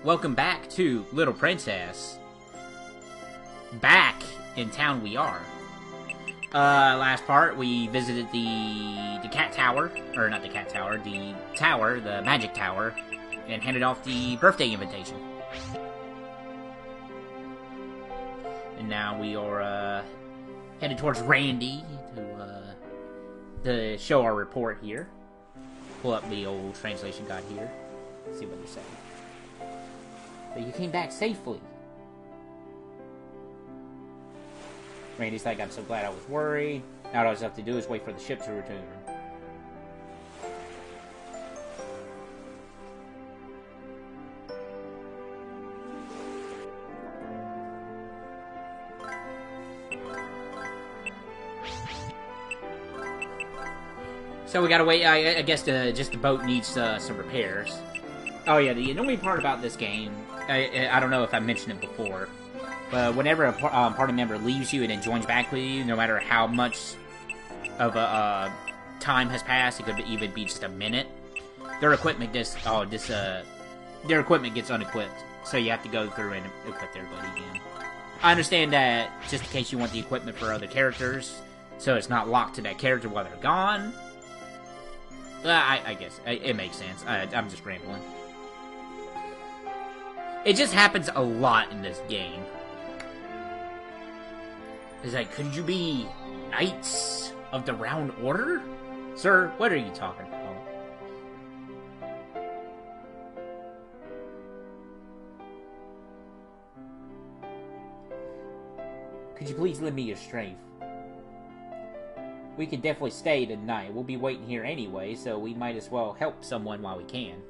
Welcome back to Little Princess. Back in town we are. Last part we visited the cat tower, or not the cat tower, the tower, the magic tower, and handed off the birthday invitation. And now we are headed towards Randy to show our report here. Pull up the old translation guide here. See what they say. But you came back safely. Randy's like, I'm so glad I was worried. Now all I have to do is wait for the ship to return. So we gotta wait. I guess just the boat needs some repairs. Oh yeah, the annoying part about this game, I don't know if I mentioned it before, but whenever a party member leaves you and then joins back with you, no matter how much of a time has passed, it could even be just a minute, their equipment gets unequipped, so you have to go through and equip everybody again. I understand that just in case you want the equipment for other characters, so it's not locked to that character while they're gone. I guess it makes sense. I'm just rambling. It just happens a lot in this game. It's like, could you be Knights of the Round Order? Sir, what are you talking about? Could you please lend me your strength? We can definitely stay tonight. We'll be waiting here anyway, so we might as well help someone while we can.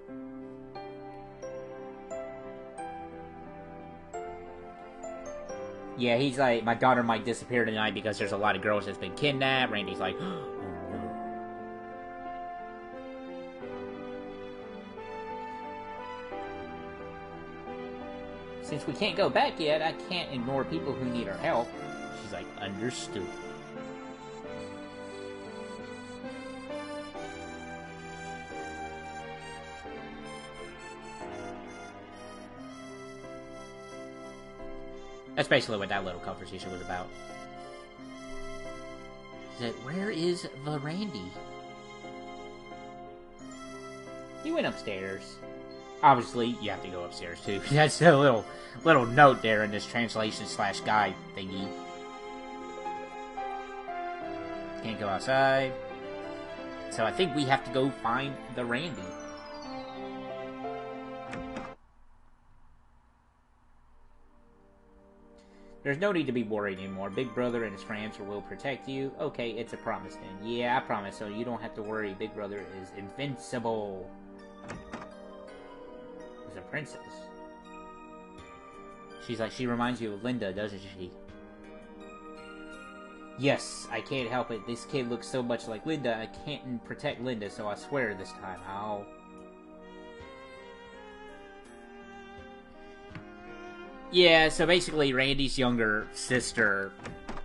Yeah, he's like, my daughter might disappear tonight because there's a lot of girls that's been kidnapped. Randy's like, oh no. Since we can't go back yet, I can't ignore people who need our help. She's like, understood. That's basically what that little conversation was about. He said, where is the Randy? He went upstairs. Obviously, you have to go upstairs too. That's a little note there in this translation / guide thingy. Can't go outside. So I think we have to go find the Randy. There's no need to be worried anymore. Big Brother and his friends will protect you. Okay, it's a promise then. Yeah, I promise, so you don't have to worry. Big Brother is invincible. He's a princess. She's like, she reminds you of Linda, doesn't she? Yes, I can't help it. This kid looks so much like Linda. I can't protect Linda, so I swear this time I'll... Yeah, so basically Randy's younger sister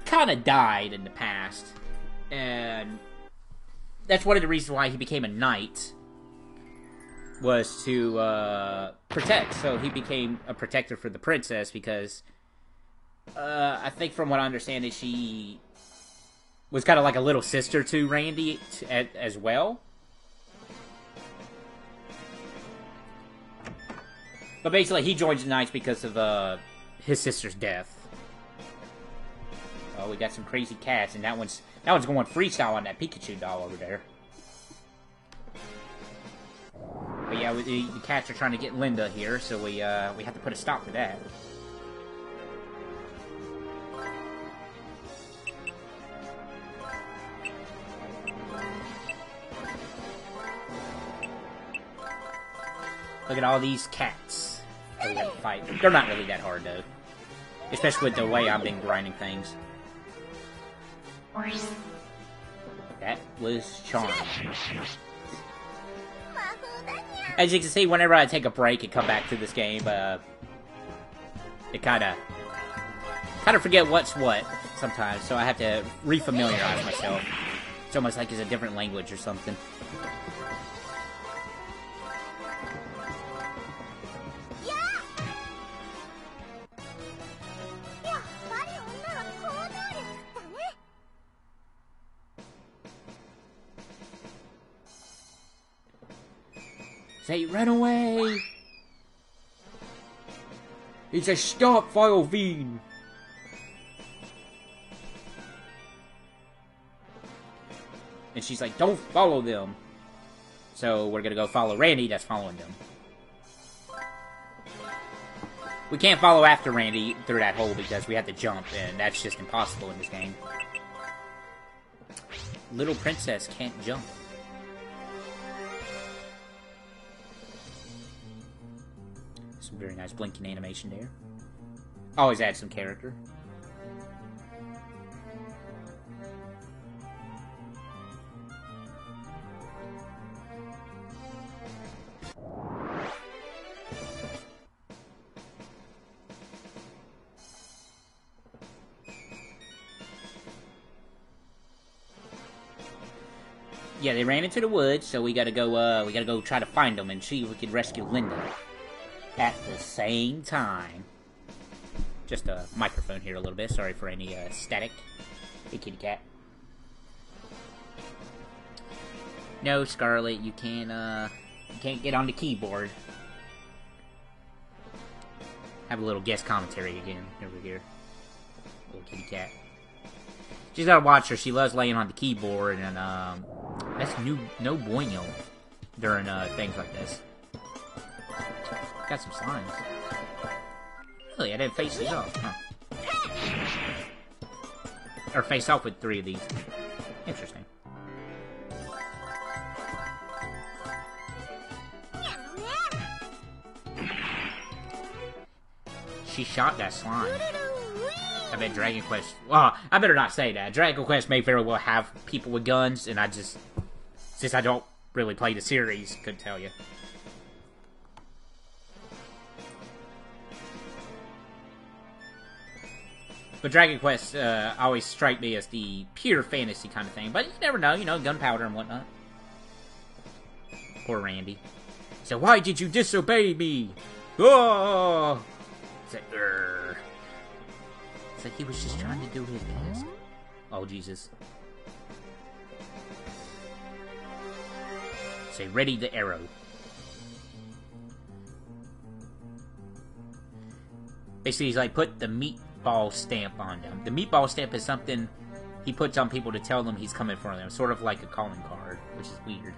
kind of died in the past. And that's one of the reasons why he became a knight. Was to protect. So he became a protector for the princess because I think from what I understand is she was kind of like a little sister to Randy as well. But basically, he joins the Knights because of his sister's death. Oh, we got some crazy cats, and that one's going freestyle on that Pikachu doll over there. But yeah, the cats are trying to get Linda here, so we have to put a stop to that. Look at all these cats. We have to fight. They're not really that hard, though. Especially with the way I've been grinding things. That was charming. As you can see, whenever I take a break and come back to this game, it kind of forget what's what sometimes, so I have to refamiliarize myself. It's almost like it's a different language or something. Say, run away! He says, stop, vile fiend! And she's like, don't follow them. So we're gonna go follow Randy that's following them. We can't follow after Randy through that hole because we have to jump, and that's just impossible in this game. Little princess can't jump. Some very nice blinking animation there. Always add some character. Yeah, they ran into the woods, so we gotta go try to find them and see if we can rescue Linda. At the same time. Just a microphone here a little bit, sorry for any static. Hey, kitty cat. No, Scarlet, you can't get on the keyboard. Have a little guest commentary again over here. Little kitty cat. She's gotta watch her. She loves laying on the keyboard, and that's no bueno during things like this. Got some slimes. Really, I didn't face these off, huh? Or face off with 3 of these. Interesting. She shot that slime. I bet Dragon Quest... Well, I better not say that. Dragon Quest may very well have people with guns, and I just... Since I don't really play the series, couldn't tell you. But Dragon Quest always strike me as the pure fantasy kind of thing. But you never know, you know, gunpowder and whatnot. Poor Randy. So why did you disobey me? Oh! It's like, grrr. It's like he was just trying to do his best. Oh, Jesus. Say, ready the arrow. Basically, he's like, put the meatball stamp on them. The meatball stamp is something he puts on people to tell them he's coming for them. Sort of like a calling card, which is weird.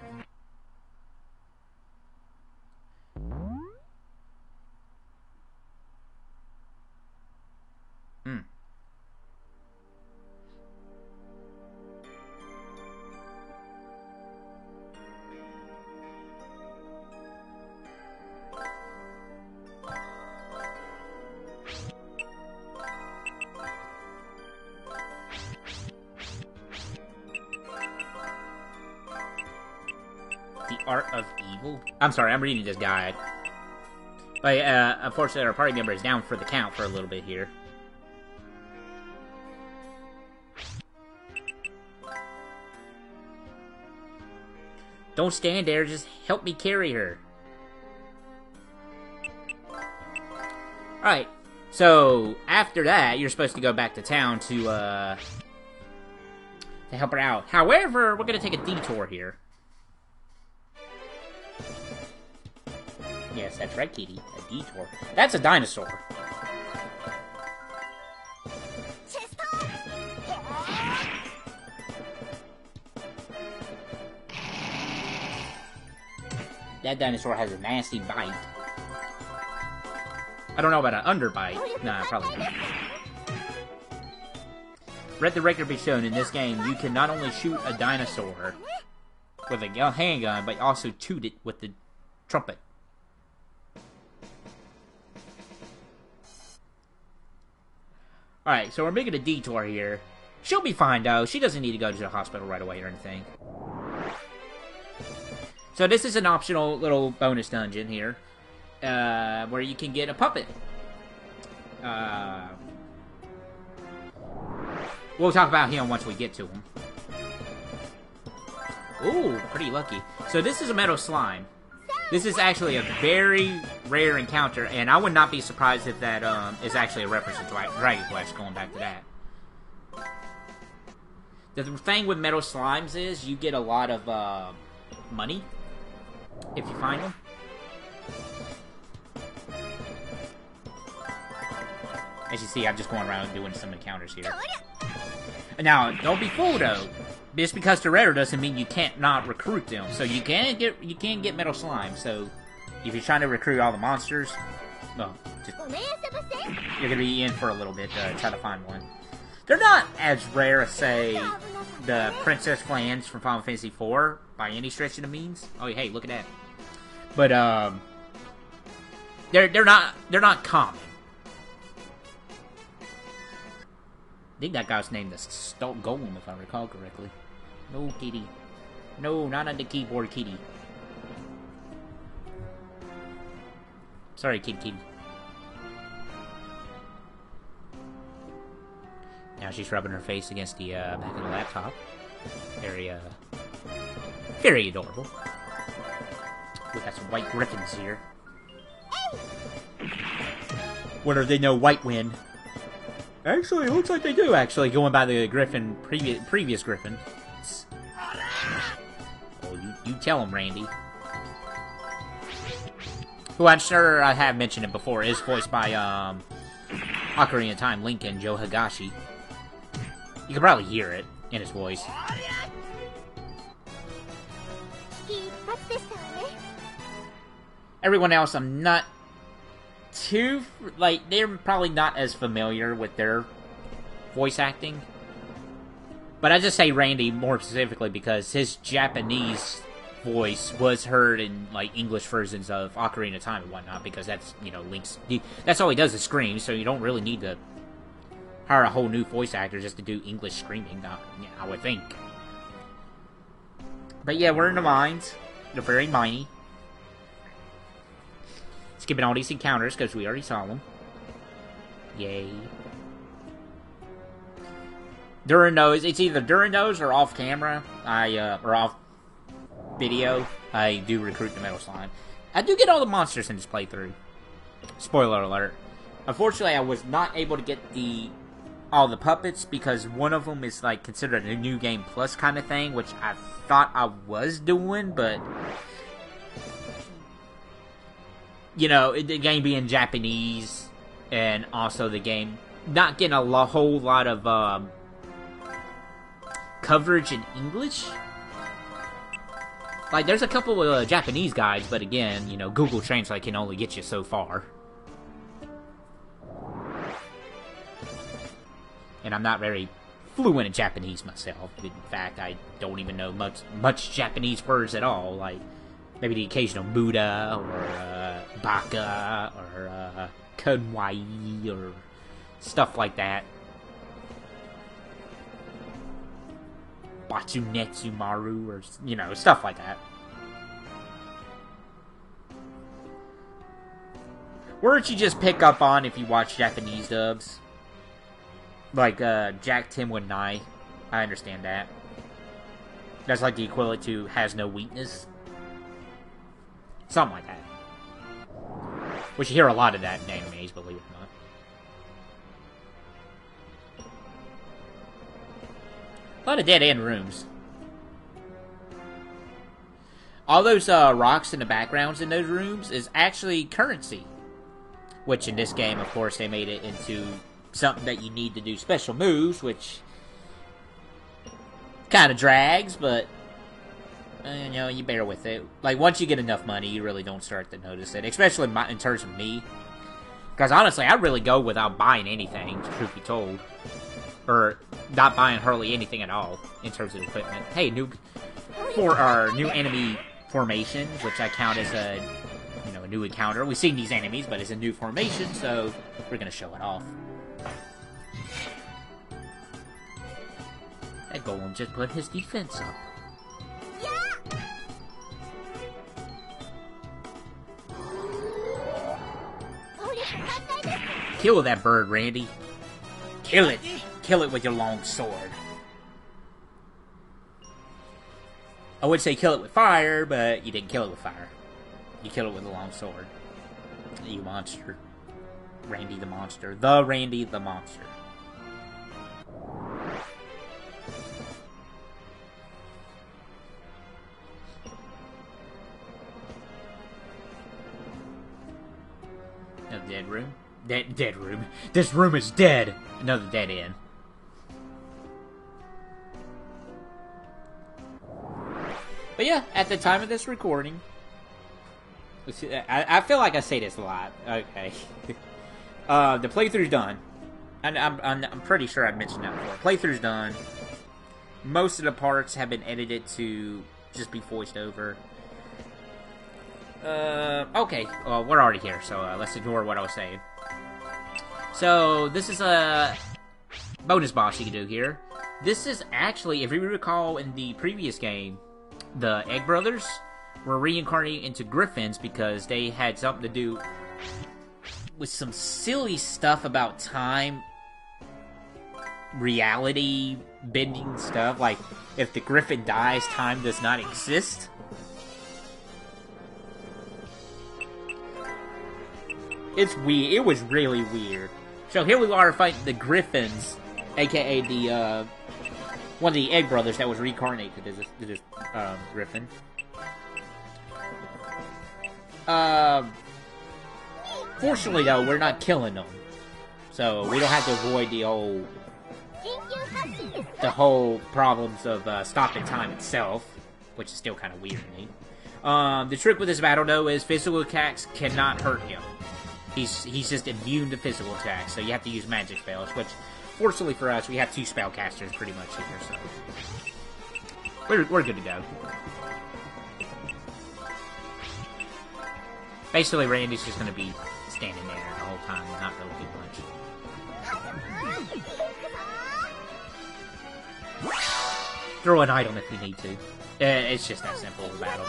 Art of Evil? I'm sorry, I'm reading this guide. But, unfortunately, our party member is down for the count for a little bit here. Don't stand there, just help me carry her. Alright, so, after that, you're supposed to go back to town to help her out. However, we're gonna take a detour here. Yes, that's right, kitty. A detour. That's a dinosaur. That dinosaur has a nasty bite. I don't know about an underbite. Nah, probably not. Let the record be shown, in this game, you can not only shoot a dinosaur with a handgun, but also toot it with the trumpet. Alright, so we're making a detour here. She'll be fine, though. She doesn't need to go to the hospital right away or anything. So this is an optional little bonus dungeon here. Where you can get a puppet. We'll talk about him once we get to him. Ooh, pretty lucky. So this is a metal slime. This is actually a very rare encounter, and I would not be surprised if that is actually a reference to Dragon Quest, going back to that. The thing with metal slimes is you get a lot of money if you find them. As you see, I'm just going around doing some encounters here. Now, don't be fooled though. Just because they're rare doesn't mean you can't not recruit them. So you can get metal slime. So if you're trying to recruit all the monsters, well, you're gonna be in for a little bit to try to find one. They're not as rare as, say, the Princess Flans from Final Fantasy IV by any stretch of the means. Oh, hey, look at that. But they're not common. I think that guy's named the Stolt Golem, if I recall correctly. No, kitty. No, not on the keyboard, kitty. Sorry, kitty. Now she's rubbing her face against the back of the laptop. Very adorable. We got some white griffins here. What are they? No White Wind. Actually, it looks like they do, actually, going by the Griffin, previous Griffin. Oh, you tell him, Randy. Who I'm sure I have mentioned it before, is voiced by, Ocarina of Time Lincoln, Joe Higashi. You can probably hear it in his voice. Everyone else, I'm not too, like, they're probably not as familiar with their voice acting. But I just say Randy more specifically because his Japanese voice was heard in, like, English versions of Ocarina of Time and whatnot, because that's, you know, Link's, that's all he does is scream, so you don't really need to hire a whole new voice actor just to do English screaming, I would think. But yeah, we're in the mines. They're very miney. Skipping all these encounters because we already saw them. Yay. During those, it's either during those or off camera, or off video, I do recruit the metal slime. I do get all the monsters in this playthrough. Spoiler alert. Unfortunately, I was not able to get all the puppets because one of them is like considered a new game plus kind of thing, which I thought I was doing, but you know, the game being Japanese, and also the game not getting a whole lot of coverage in English. Like, there's a couple of Japanese guides, but again, you know, Google Translate can only get you so far. And I'm not very fluent in Japanese myself. In fact, I don't even know much Japanese words at all. Like, maybe the occasional Buddha, or Baka, or Kunwai, or stuff like that. Batsunetsu Maru, or, you know, stuff like that. Words you just pick up on if you watch Japanese dubs. Like, Jack Tim Would Nai. I understand that. That's like the equivalent to has no weakness. Something like that. Which you hear a lot of that in animes, believe it or not. A lot of dead-end rooms. All those rocks in the backgrounds in those rooms is actually currency. Which in this game, of course, they made it into something that you need to do special moves, which kind of drags, but you know, you bear with it. Like, once you get enough money, you really don't start to notice it, especially in terms of me. Because honestly, I really go without buying anything, truth be told. Or not buying hardly anything at all in terms of equipment. Hey, for our new enemy formation, which I count as a new encounter. We've seen these enemies, but it's a new formation, so we're gonna show it off. That golem just put his defense up. Kill that bird, Randy. Kill it. Kill it with your long sword. I would say kill it with fire, but you didn't kill it with fire. You kill it with a long sword. You monster. Randy the monster. The Randy the monster. A dead room. Dead room. This room is dead. Another dead end. But yeah, at the time of this recording, I feel like I say this a lot. Okay, the playthrough's done. And I'm pretty sure I mentioned that before. Playthrough's done. Most of the parts have been edited to just be voiced over. Okay. Well, we're already here, so let's ignore what I was saying. So, this is a bonus boss you can do here. This is actually, if you recall in the previous game, the Egg Brothers were reincarnated into Griffins because they had something to do with some silly stuff about time, reality, bending stuff. Like, if the Griffin dies, time does not exist. It's weird. It was really weird. So here we are fighting the Griffins, aka the, one of the Egg Brothers that was reincarnated as this Griffin. Fortunately, though, we're not killing them. So, we don't have to avoid the whole problems of stopping time itself, which is still kind of weird to me. The trick with this battle, though, is physical attacks cannot hurt him. He's just immune to physical attacks, so you have to use magic spells, which, fortunately for us, we have 2 spellcasters pretty much here, so we're good to go. Basically, Randy's just going to be standing there the whole time and not really do much. Throw an item if we need to. It's just that simple of a battle.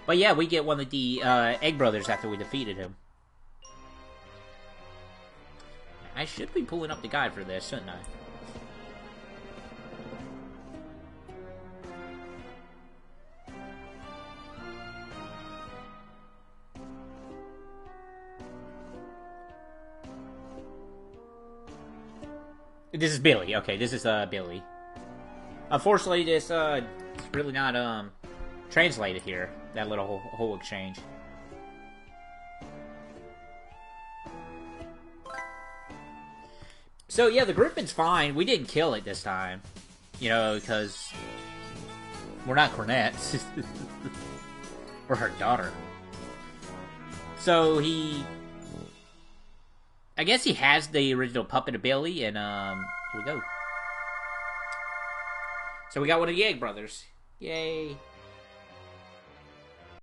But yeah, we get one of the Egg Brothers after we defeated him. I should be pulling up the guide for this, shouldn't I? This is Billy. Okay, this is Billy. Unfortunately, this it's really not translated here. That little whole exchange. So yeah, the Griffin's fine. We didn't kill it this time, you know, because we're not Cornettes. We're her daughter. So I guess he has the original puppet ability, and here we go. So we got one of the Egg Brothers. Yay.